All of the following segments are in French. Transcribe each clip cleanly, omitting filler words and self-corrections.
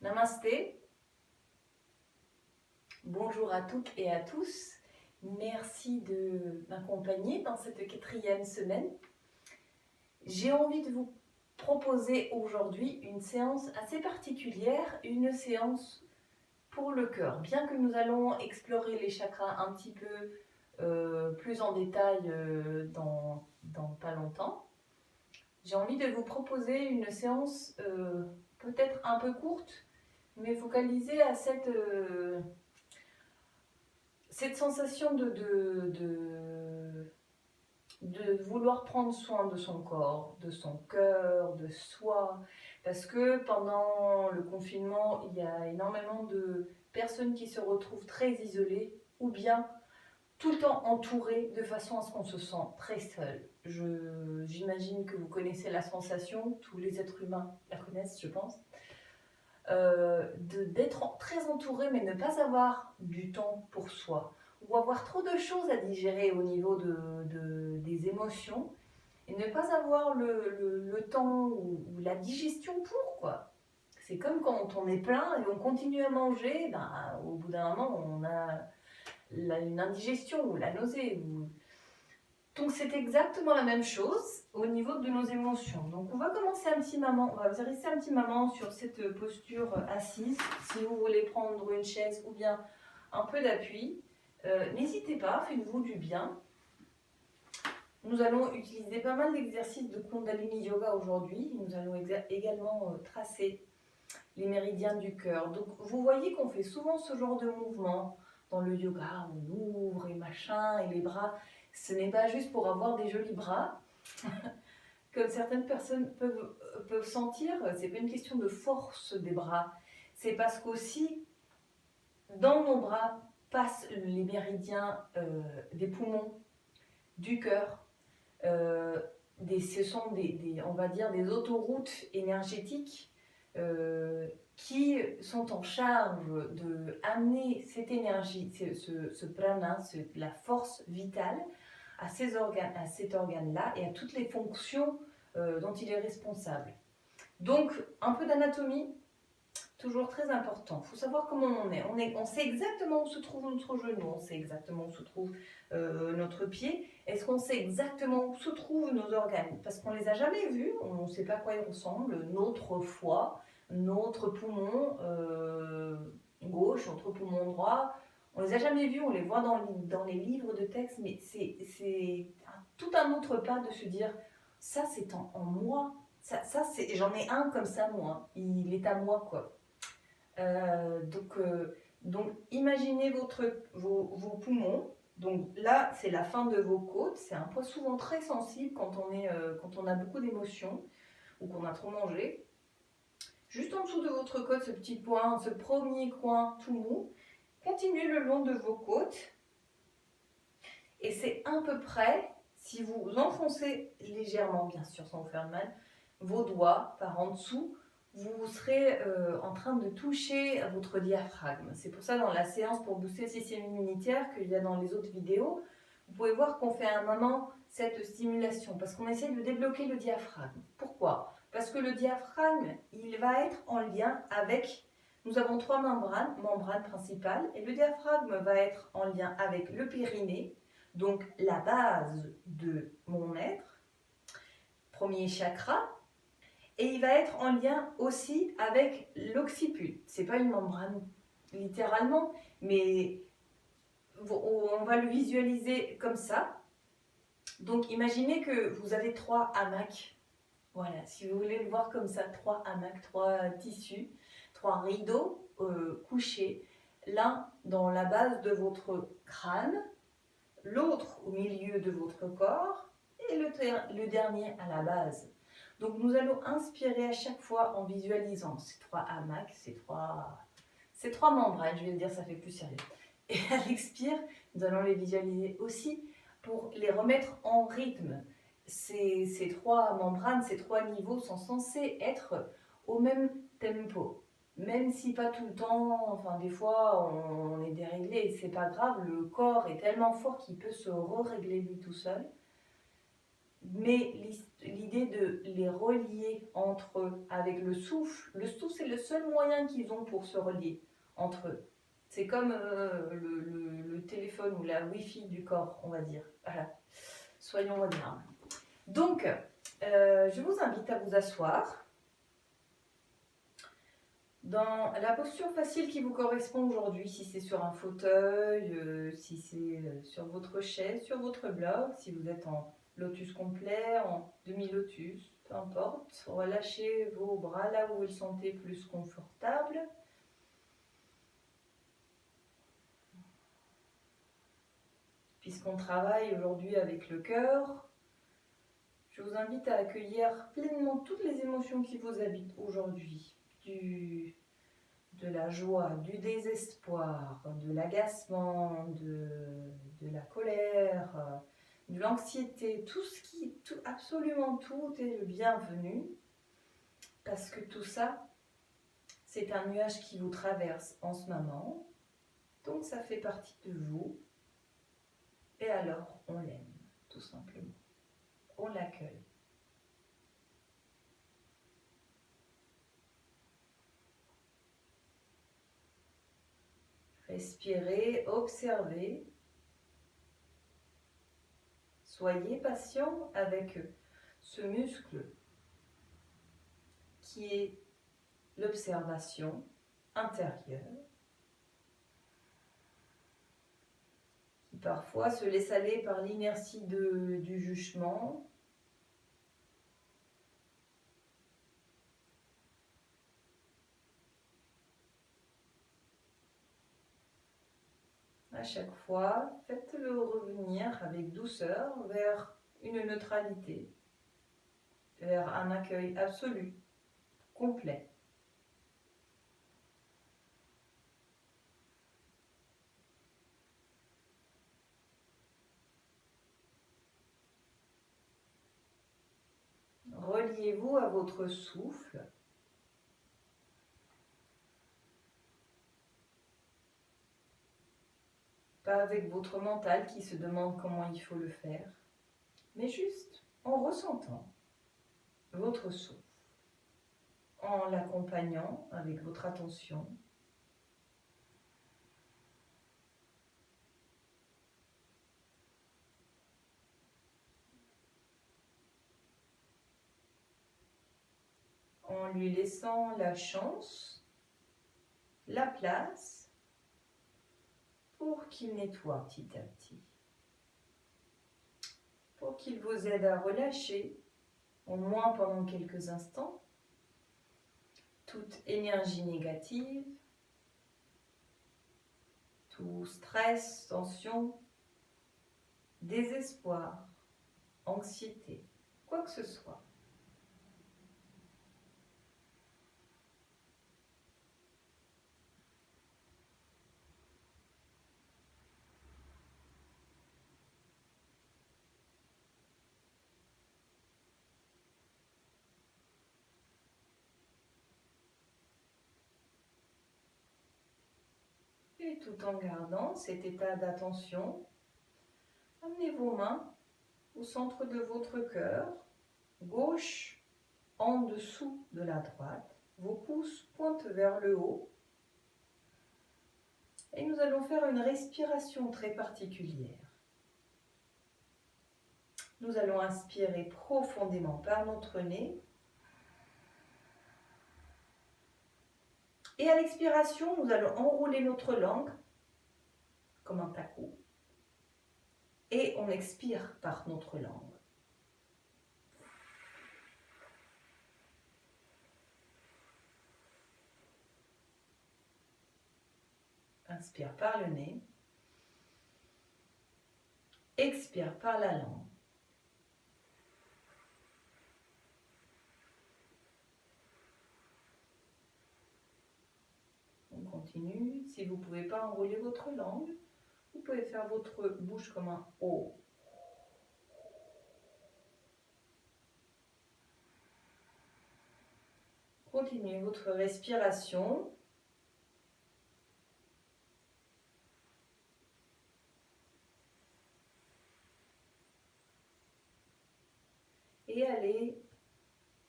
Namasté, bonjour à toutes et à tous. Merci de m'accompagner dans cette 4e semaine. J'ai envie de vous proposer aujourd'hui une séance assez particulière, une séance pour le cœur. Bien que nous allons explorer les chakras un petit peu plus en détail dans pas longtemps, j'ai envie de vous proposer une séance peut-être un peu courte, mais focalisée à cette sensation de vouloir prendre soin de son corps, de son cœur, de soi. Parce que pendant le confinement, il y a énormément de personnes qui se retrouvent très isolées ou bien tout le temps entourées de façon à ce qu'on se sent très seul. J'imagine que vous connaissez la sensation, tous les êtres humains la connaissent, je pense. D'être très entouré mais ne pas avoir du temps pour soi ou avoir trop de choses à digérer au niveau des émotions et ne pas avoir le temps ou la digestion pour quoi. C'est comme quand on est plein et on continue à manger, ben, au bout d'un moment on a une indigestion ou la nausée. Donc c'est exactement la même chose au niveau de nos émotions. Donc on va commencer un petit moment, on va rester un petit moment sur cette posture assise. Si vous voulez prendre une chaise ou bien un peu d'appui, n'hésitez pas, faites-vous du bien. Nous allons utiliser pas mal d'exercices de Kundalini Yoga aujourd'hui. Nous allons également tracer les méridiens du cœur. Donc vous voyez qu'on fait souvent ce genre de mouvement dans le yoga, on ouvre et machin, et les bras. Ce n'est pas juste pour avoir des jolis bras, comme certaines personnes peuvent sentir. C'est pas une question de force des bras. C'est parce qu'aussi, dans nos bras, passent les méridiens des poumons, du cœur. Ce sont on va dire, des autoroutes énergétiques qui sont en charge de amener cette énergie, ce prana, la force vitale, à cet organe-là et à toutes les fonctions dont il est responsable. Donc, un peu d'anatomie, toujours très important. Il faut savoir comment on est. On sait exactement où se trouve notre genou, on sait exactement où se trouve notre pied. Est-ce qu'on sait exactement où se trouvent nos organes? Parce qu'on ne les a jamais vus, on ne sait pas à quoi ils ressemblent. Notre foie, notre poumon gauche, notre poumon droit, on ne les a jamais vus, on les voit dans les livres de texte, mais c'est tout un autre pas de se dire, ça c'est en moi, j'en ai un comme ça moi, il est à moi quoi. Donc imaginez vos poumons. Donc là, c'est la fin de vos côtes. C'est un point souvent très sensible quand on a beaucoup d'émotions ou qu'on a trop mangé. Juste en dessous de votre côte, ce petit point, ce premier coin tout mou. Continuez le long de vos côtes. Et c'est à peu près, si vous enfoncez légèrement, bien sûr, sans vous faire mal, vos doigts par en dessous, vous serez en train de toucher votre diaphragme. C'est pour ça dans la séance pour booster le système immunitaire qu'il y a dans les autres vidéos, vous pouvez voir qu'on fait à un moment cette stimulation parce qu'on essaie de débloquer le diaphragme. Pourquoi? Parce que le diaphragme, il va être en lien avec, nous avons 3 membranes principales et le diaphragme va être en lien avec le périnée, donc la base de mon être, premier chakra. Et il va être en lien aussi avec l'occiput. C'est pas une membrane littéralement, mais on va le visualiser comme ça. Donc imaginez que vous avez 3 hamacs. Voilà, si vous voulez le voir comme ça, 3 hamacs, 3 tissus, 3 rideaux couchés. L'un dans la base de votre crâne, l'autre au milieu de votre corps et le dernier à la base. Donc nous allons inspirer à chaque fois en visualisant ces 3 hamacs, ces trois membranes, je vais le dire, ça fait plus sérieux. Et à l'expire, nous allons les visualiser aussi pour les remettre en rythme. Ces 3 membranes, ces 3 niveaux sont censés être au même tempo. Même si pas tout le temps, enfin des fois on est déréglé, c'est pas grave, le corps est tellement fort qu'il peut se régler lui tout seul. Mais l'idée de les relier entre eux avec le souffle. Le souffle, c'est le seul moyen qu'ils ont pour se relier entre eux. C'est comme le téléphone ou la Wi-Fi du corps, on va dire. Voilà. Soyons modernes. Donc, je vous invite à vous asseoir dans la posture facile qui vous correspond aujourd'hui, si c'est sur un fauteuil, si c'est sur votre chaise, sur votre bloc, si vous êtes en lotus complet, en demi-lotus, peu importe. Relâchez vos bras là où vous le sentez plus confortable. Puisqu'on travaille aujourd'hui avec le cœur, je vous invite à accueillir pleinement toutes les émotions qui vous habitent aujourd'hui. De la joie, du désespoir, de l'agacement, de la colère, de l'anxiété, absolument tout est le bienvenu, parce que tout ça, c'est un nuage qui vous traverse en ce moment, donc ça fait partie de vous, et alors on l'aime, tout simplement, on l'accueille. Respirez, observez. Soyez patient avec ce muscle qui est l'observation intérieure, qui parfois se laisse aller par l'inertie du jugement. À chaque fois, faites-le revenir avec douceur vers une neutralité, vers un accueil absolu, complet. Reliez-vous à votre souffle. Pas avec votre mental qui se demande comment il faut le faire, mais juste en ressentant votre souffle, en l'accompagnant avec votre attention. En lui laissant la chance, la place, pour qu'il nettoie petit à petit, pour qu'il vous aide à relâcher, au moins pendant quelques instants, toute énergie négative, tout stress, tension, désespoir, anxiété, quoi que ce soit. Et tout en gardant cet état d'attention, amenez vos mains au centre de votre cœur, gauche en dessous de la droite. Vos pouces pointent vers le haut. Et nous allons faire une respiration très particulière. Nous allons inspirer profondément par notre nez. Et à l'expiration, nous allons enrouler notre langue comme un taco. Et on expire par notre langue. Inspire par le nez. Expire par la langue. On continue. Si vous ne pouvez pas enrouler votre langue, vous pouvez faire votre bouche comme un O. Continuez votre respiration. Et et allez,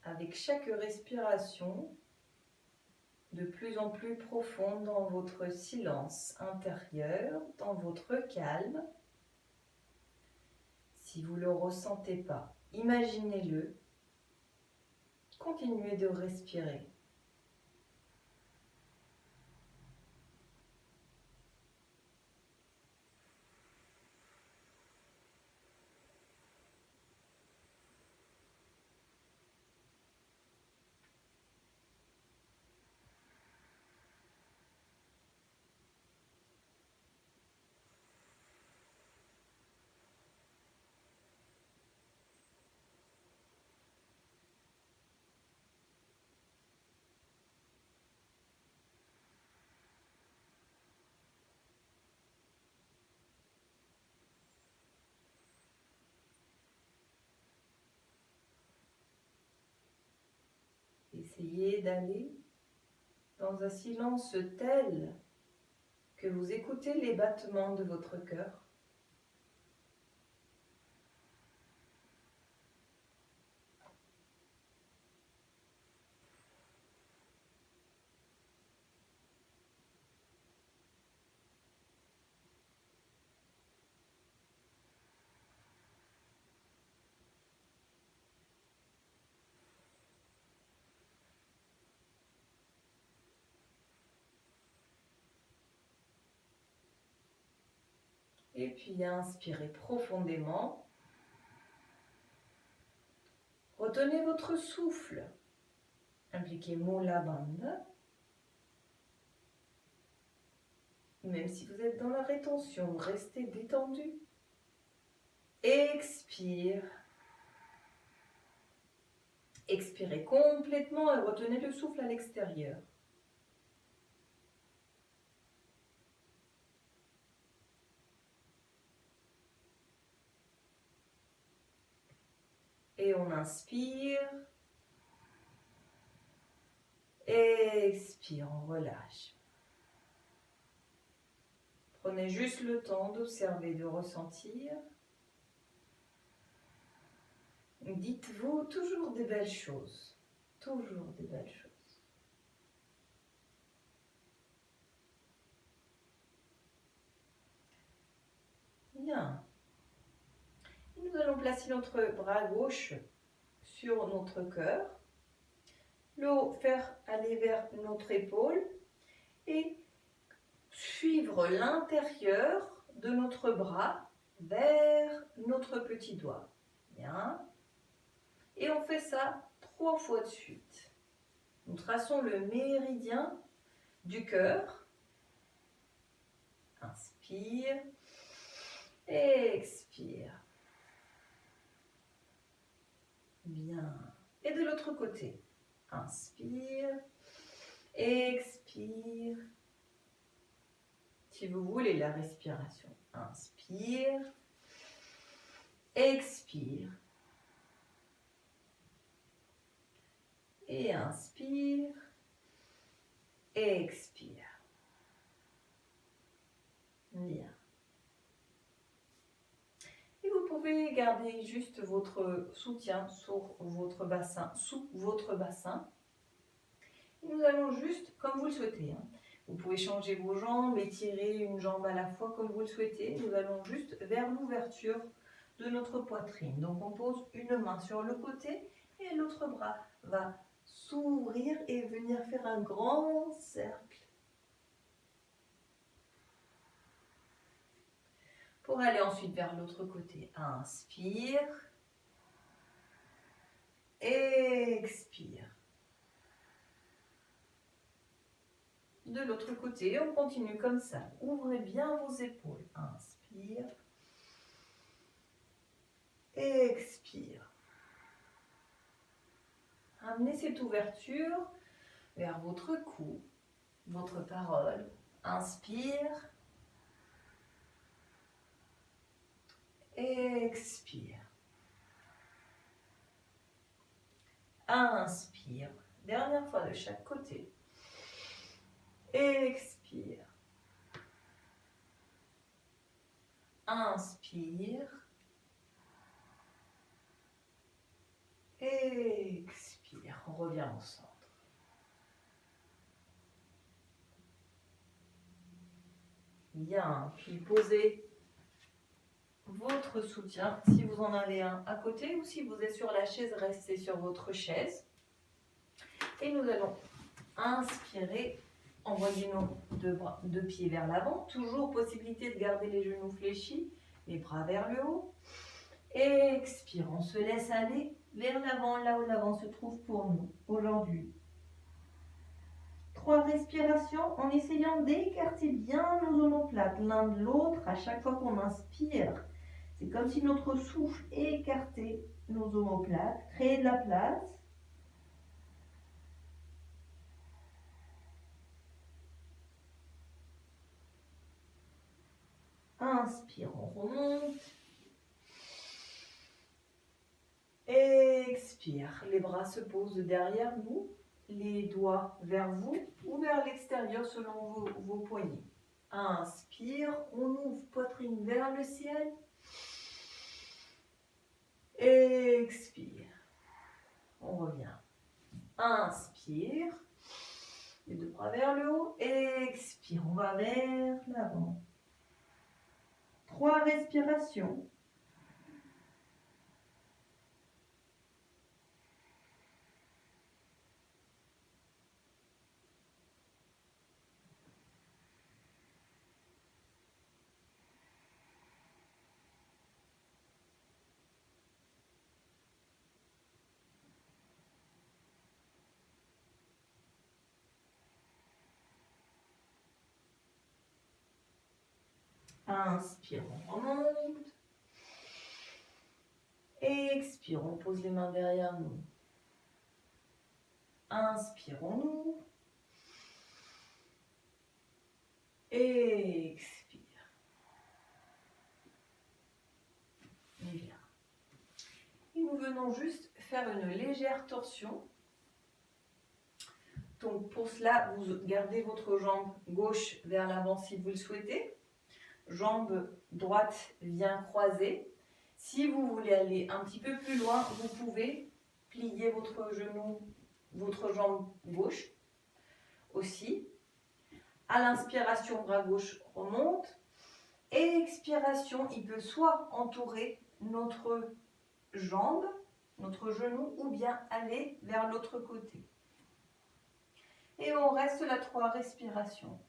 avec chaque respiration, de plus en plus profonde dans votre silence intérieur, dans votre calme. Si vous ne le ressentez pas, imaginez-le. Continuez de respirer. Essayez d'aller dans un silence tel que vous écoutez les battements de votre cœur. Et puis inspirez profondément. Retenez votre souffle. Impliquez Mula Bandha. Même si vous êtes dans la rétention, restez détendu. Expire. Expirez complètement et retenez le souffle à l'extérieur. Et on inspire. Expire, on relâche. Prenez juste le temps d'observer, de ressentir. Dites-vous toujours des belles choses. Toujours des belles choses. Bien. Et nous allons placer notre bras gauche sur notre cœur. Le faire aller vers notre épaule et suivre l'intérieur de notre bras vers notre petit doigt. Bien. Et on fait ça 3 fois de suite. Nous traçons le méridien du cœur. Inspire. Expire. Bien. Et de l'autre côté. Inspire. Expire. Si vous voulez la respiration. Inspire. Expire. Et inspire. Expire. Bien. Et vous pouvez garder juste votre soutien sur votre bassin, sous votre bassin. Et nous allons juste, comme vous le souhaitez. Vous pouvez changer vos jambes, étirer une jambe à la fois comme vous le souhaitez. Nous allons juste vers l'ouverture de notre poitrine. Donc on pose une main sur le côté et l'autre bras va s'ouvrir et venir faire un grand cercle. Pour aller ensuite vers l'autre côté, inspire, expire. De l'autre côté, on continue comme ça. Ouvrez bien vos épaules. Inspire, expire. Amenez cette ouverture vers votre cou, votre parole. Inspire, expire. Inspire. Dernière fois de chaque côté. Expire. Inspire. On revient au centre. Bien, puis posez votre soutien, si vous en avez un à côté ou si vous êtes sur la chaise, restez sur votre chaise. Et nous allons inspirer, envoyer nos deux pieds vers l'avant. Toujours possibilité de garder les genoux fléchis, les bras vers le haut. Expire, on se laisse aller vers l'avant, là où l'avant se trouve pour nous aujourd'hui. 3 respirations en essayant d'écarter bien nos omoplates l'un de l'autre à chaque fois qu'on inspire. C'est comme si notre souffle écartait nos omoplates, créait de la place. Inspire, on remonte. Expire, les bras se posent derrière nous, les doigts vers vous ou vers l'extérieur selon vos poignets. Inspire, on ouvre poitrine vers le ciel. Expire, on revient. Inspire, les deux bras vers le haut. Expire, on va vers l'avant. 3 respirations. Inspire, on remonte. Expire, on pose les mains derrière nous. Inspire, on ouvre. Expire. Et bien. Et nous venons juste faire une légère torsion. Donc pour cela, vous gardez votre jambe gauche vers l'avant si vous le souhaitez. Jambe droite vient croiser. Si vous voulez aller un petit peu plus loin, vous pouvez plier votre genou, votre jambe gauche aussi. À l'inspiration, bras gauche remonte. Et expiration, il peut soit entourer notre jambe, notre genou, ou bien aller vers l'autre côté. Et on reste là 3 respirations.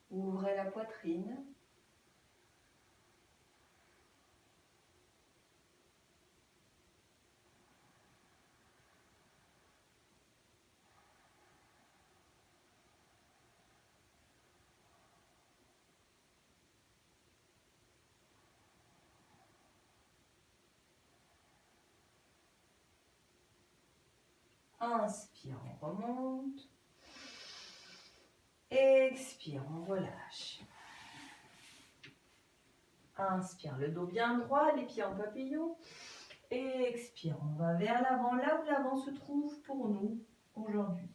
Ouvrez la poitrine. Inspire, on remonte. Expire, on relâche. Inspire, le dos bien droit, les pieds en papillon. Expire, on va vers l'avant, là où l'avant se trouve pour nous aujourd'hui.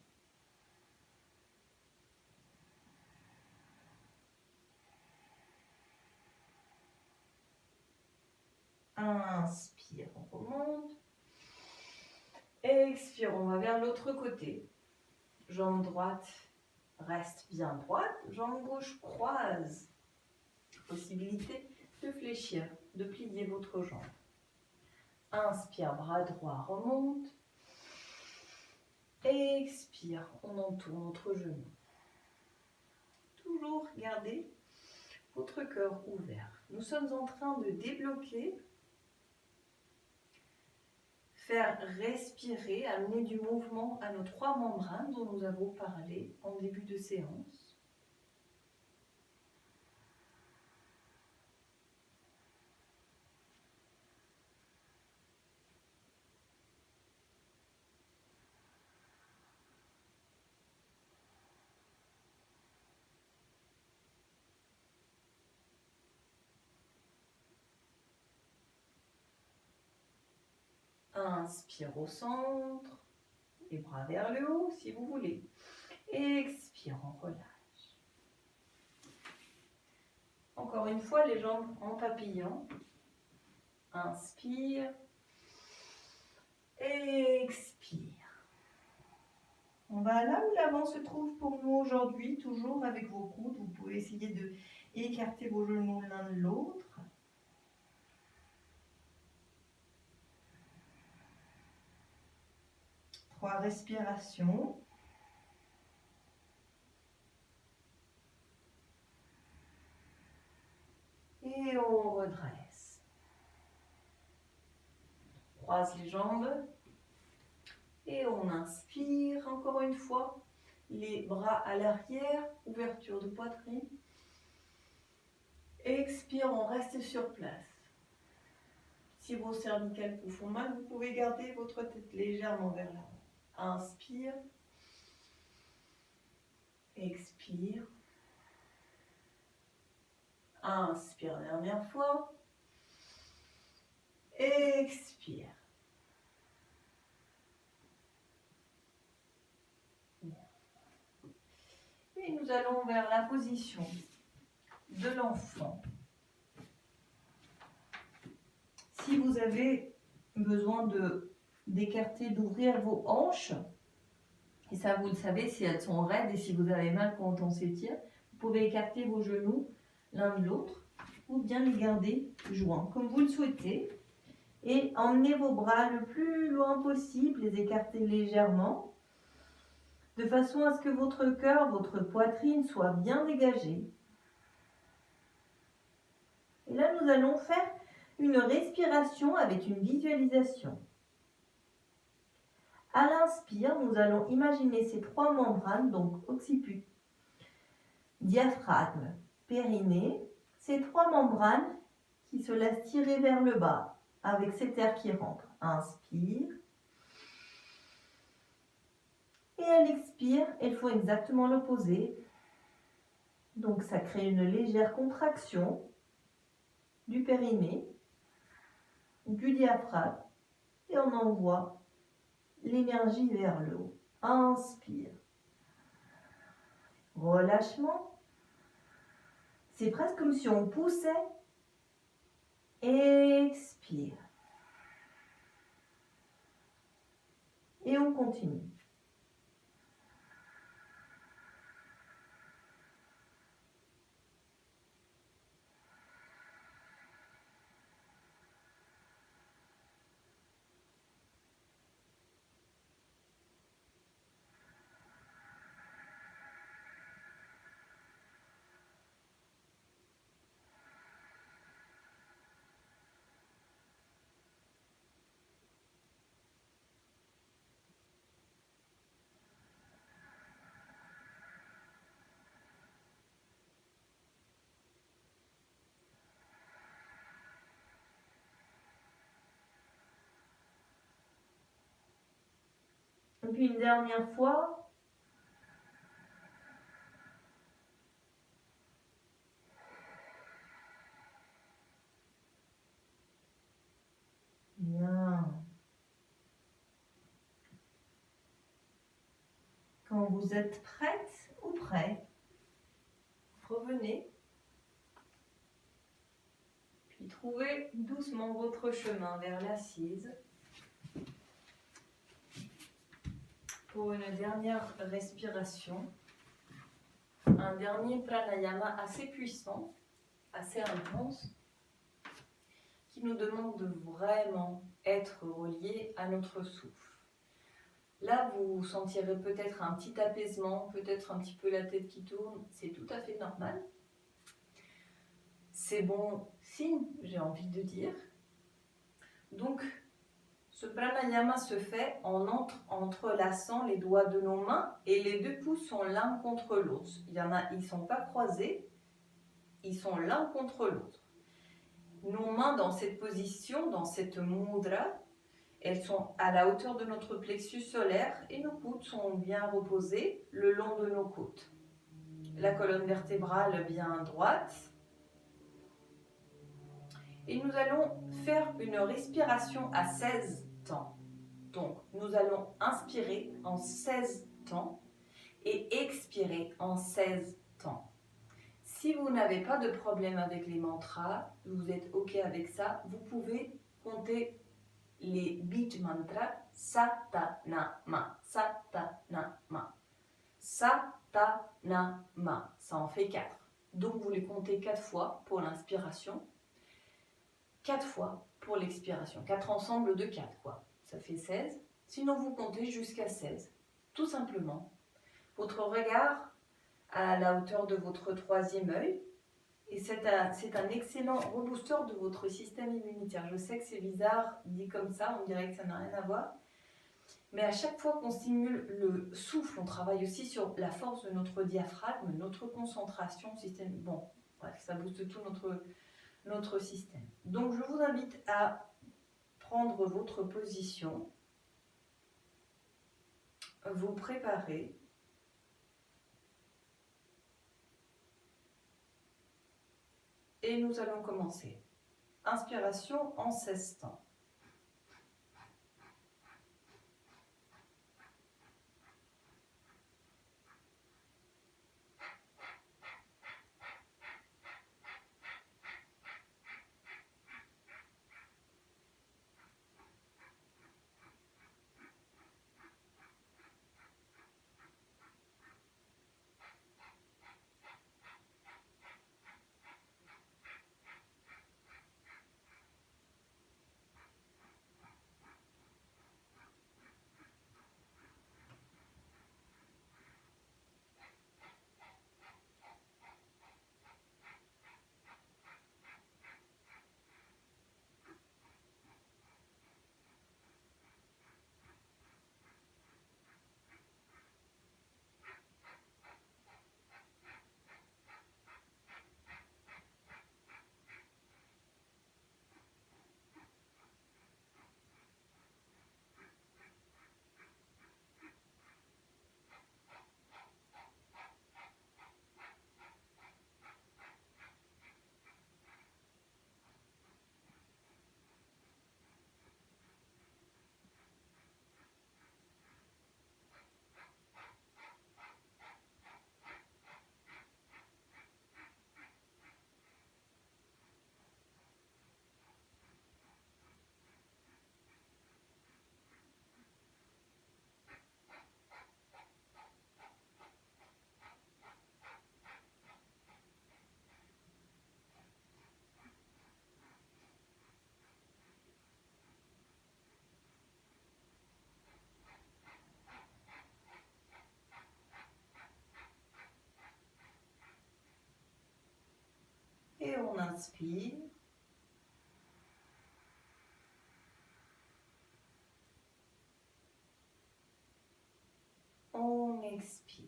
Inspire, on remonte. Expire, on va vers l'autre côté. Jambe droite reste bien droite, jambe gauche croise. Possibilité de fléchir, de plier votre jambe. Inspire, bras droit remonte. Expire, on entoure notre genou. Toujours gardez votre cœur ouvert. Nous sommes en train de débloquer, faire respirer, amener du mouvement à nos 3 membranes dont nous avons parlé en début de séance. Inspire au centre, les bras vers le haut si vous voulez. Expire, on relâche. Encore une fois, les jambes en papillon. Inspire. Expire. On va là où l'avant se trouve pour nous aujourd'hui, toujours avec vos coudes. Vous pouvez essayer de écarter vos genoux l'un de l'autre. Trois respirations. Et on redresse. Croise les jambes. Et on inspire encore une fois. Les bras à l'arrière, ouverture de poitrine. Expire, on reste sur place. Si vos cervicales vous font mal, vous pouvez garder votre tête légèrement vers l'avant. Inspire. Expire. Inspire, dernière fois. Expire. Et nous allons vers la position de l'enfant. Si vous avez besoin d'écarter, d'ouvrir vos hanches, et ça vous le savez si elles sont raides et si vous avez mal quand on s'étire, vous pouvez écarter vos genoux l'un de l'autre ou bien les garder joints comme vous le souhaitez et emmenez vos bras le plus loin possible, les écarter légèrement de façon à ce que votre cœur, votre poitrine soit bien dégagée. Et là, nous allons faire une respiration avec une visualisation. À l'inspire, nous allons imaginer ces trois membranes, donc occiput, diaphragme, périnée, ces trois membranes qui se laissent tirer vers le bas avec cet air qui rentre. Inspire. Et à l'expire, elles font exactement l'opposé. Donc ça crée une légère contraction du périnée, du diaphragme et on envoie l'énergie vers le haut. Inspire. Relâchement. C'est presque comme si on poussait. Expire. Et on continue. Et puis une dernière fois. Bien. Quand vous êtes prête ou prêt, revenez. Puis trouvez doucement votre chemin vers l'assise. Pour une dernière respiration, un dernier pranayama assez puissant, assez intense, qui nous demande de vraiment être relié à notre souffle. Là, vous sentirez peut-être un petit apaisement, peut-être un petit peu la tête qui tourne, c'est tout à fait normal. C'est bon signe, j'ai envie de dire. Donc, ce pranayama se fait en entrelaçant les doigts de nos mains et les deux pouces sont l'un contre l'autre. Il y en a, ils ne sont pas croisés, ils sont l'un contre l'autre. Nos mains dans cette position, dans cette mudra, elles sont à la hauteur de notre plexus solaire et nos coudes sont bien reposés le long de nos côtes. La colonne vertébrale bien droite. Et nous allons faire une respiration à 16 temps. Donc, nous allons inspirer en 16 temps et expirer en 16 temps. Si vous n'avez pas de problème avec les mantras, vous êtes OK avec ça, vous pouvez compter les bij mantras Satanama, Satanama, Satanama. Ça en fait 4. Donc vous les comptez 4 fois pour l'inspiration, 4 fois pour l'expiration. 4 ensembles de 4, quoi. Ça fait 16. Sinon, vous comptez jusqu'à 16. Tout simplement. Votre regard à la hauteur de votre troisième œil. Et c'est un excellent rebooster de votre système immunitaire. Je sais que c'est bizarre dit comme ça, on dirait que ça n'a rien à voir. Mais à chaque fois qu'on stimule le souffle, on travaille aussi sur la force de notre diaphragme, notre concentration, système. Bon, bref, ça booste tout notre système. Donc je vous invite à prendre votre position, vous préparer. Et nous allons commencer. Inspiration en 16 temps. Et on inspire. On expire.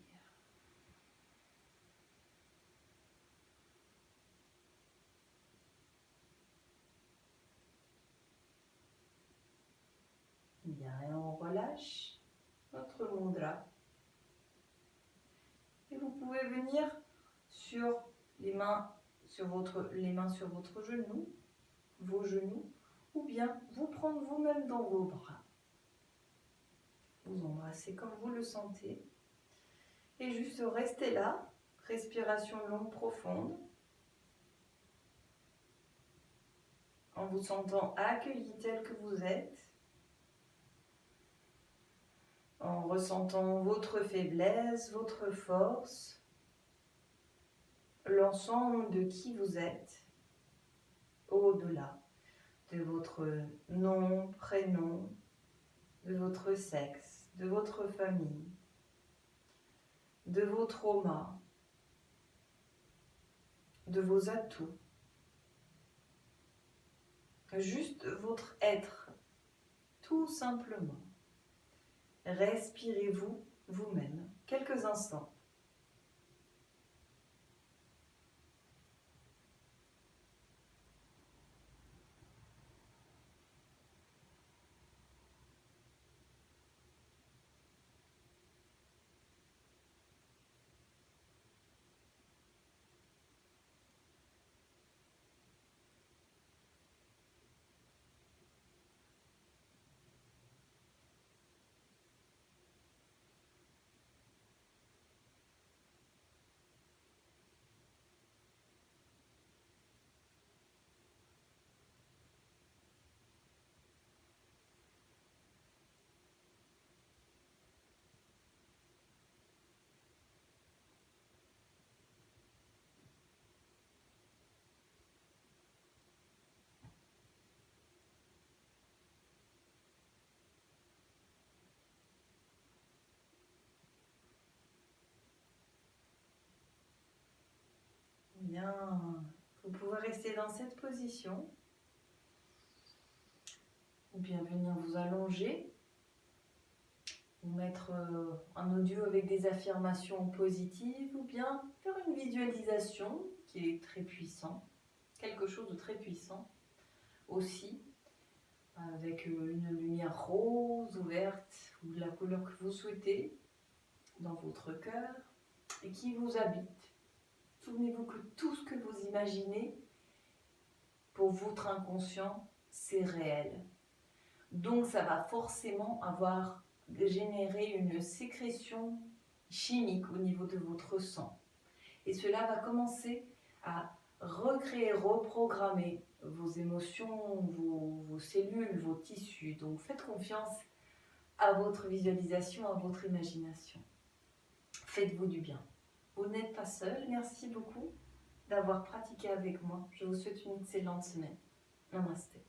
Bien, et on relâche notre mudra. Et vous pouvez venir sur les mains sur votre genou, vos genoux, ou bien vous prendre vous-même dans vos bras. Vous embrassez comme vous le sentez. Et juste restez là, respiration longue, profonde, en vous sentant accueilli tel que vous êtes, en ressentant votre faiblesse, votre force, l'ensemble de qui vous êtes, au-delà de votre nom, prénom, de votre sexe, de votre famille, de vos traumas, de vos atouts. Juste votre être, tout simplement. Respirez-vous vous-même quelques instants. rester dans cette position. Ou bien venir vous allonger. Ou mettre un audio avec des affirmations positives. Ou bien faire une visualisation qui est très puissant. Quelque chose de très puissant aussi. Avec une lumière rose ou verte ou de la couleur que vous souhaitez dans votre cœur et qui vous habite. Souvenez-vous que tout ce que vous imaginez pour votre inconscient, c'est réel. Donc ça va forcément générer une sécrétion chimique au niveau de votre sang. Et cela va commencer à recréer, reprogrammer vos émotions, vos cellules, vos tissus. Donc faites confiance à votre visualisation, à votre imagination. Faites-vous du bien. Vous n'êtes pas seul. Merci beaucoup d'avoir pratiqué avec moi. Je vous souhaite une excellente semaine. Namasté.